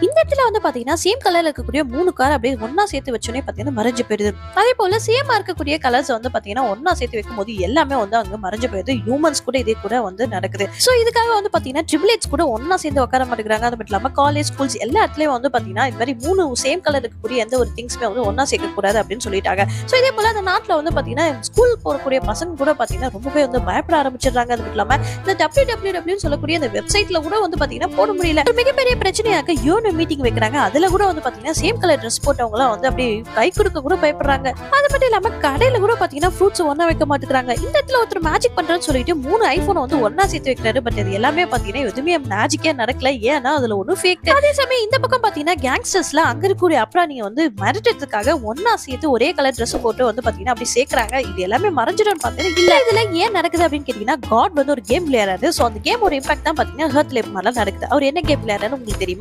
இந்த இடத்துல வந்து பாத்தீங்கன்னா சேம் கலர்ல இருக்கக்கூடிய 3 கார் அப்படியே ஒன்னா சேர்த்து வச்சோனே பாத்தீங்கன்னா மறைஞ்சு போயிருது. அதே போல சேமா இருக்கக்கூடிய கலர்ஸ் வந்து பாத்தீங்கன்னா ஒன்னா சேர்த்து வைக்கும்போது எல்லாமே வந்து அங்க மறைஞ்சு போயிருது. ஹியூமன்ஸ் கூட இதே கூட வந்து நடக்குது. சோ இதுக்காக வந்து பாத்தீங்கன்னா ட்ரிபிள் கூட ஒன்னா சேர்ந்து உட்கார மாட்டேங்கிறாங்க. அது மட்டும் இல்லாம காலேஜ் ஸ்கூல்ஸ் எல்லா இடத்துலயும் வந்து பாத்தீங்கன்னா இந்த மாதிரி 3 சேம் கலர் இருக்கக்கூடிய எந்த ஒரு திங்ஸ்மே வந்து ஒன்னா சேர்க்க கூடாது அப்படின்னு சொல்லிட்டாங்க. சோ இதே போல அந்த நாட்டுல வந்து பாத்தீங்கன்னா ஸ்கூல் போறக்கூடிய பசங்க கூட பாத்தீங்கன்னா ரொம்பவே வந்து பயப்பட ஆரம்பிச்சிடுறாங்க. அது மட்டும் இல்லாம இந்த www சொல்லக்கூடிய அந்த வெப்சைட்ல கூட வந்து பாத்தீங்கன்னா போட முடியல. ஒரு மிகப்பெரிய பிரச்சனையாக யூனோ மீட்டிங் வைக்கிறாங்க. அதுல கூட வந்து பாத்தீங்கன்னா சேம் கலர் ட்ரெஸ் போட்டவங்க எல்லாம் வந்து அப்படியே கை கொடுக்க கூட பயப்படுறாங்க. அது மட்டும் இல்லாம கடையில கூட பாத்தீங்கன்னா ஃப்ரூட்ஸ் ஒன்னா வைக்க மாட்டேங்கிறாங்க. இந்த இடத்துல ஒருத்தர் மேஜிக் பண்றேன்னு சொல்லிட்டு 3 ஐபோன் வந்து ஒன்னா சேர்த்து வைக்கிறாரு. பட் இது எல்லாமே பாத்தீங்கன்னா எதுவுமே மேஜிக்கே நடக்கல. ஏன்னா அதுல ஒண்ணு ஃபேக். அதே சமயம் இந்த பக்கம் பாத்தீங்கன்னா கேங்ஸ்டர்ஸ்ல அங்க இருக்கக்கூடிய அப்ராணியை வந்து மிரட்டுறதுக்காக ஒன்னா சேர்த்து ஒரே கலர் ட்ரெஸ் போட்டு வந்து பாத்தீங்கன்னா அப்படி சேர்க்கறாங்க. இது எல்லாமே மறைஞ்சிடும் பாத்தீங்கன்னா இல்ல இதுல ஏன் நடக்குது அப்படின்னு கேட்டீங்கன்னா காட் வந்து ஒரு கேம் விளையாடுறாரு. சோ அந்த கேமோட இம்பாக்ட் தான் பாத்தீங்கன்னா ஹர்த் லேப் மாதிரிலாம் நடக்குது. அவர் என்ன கேம் விளையாடுறாருன்னு உங்களுக்கு தெரியுமா?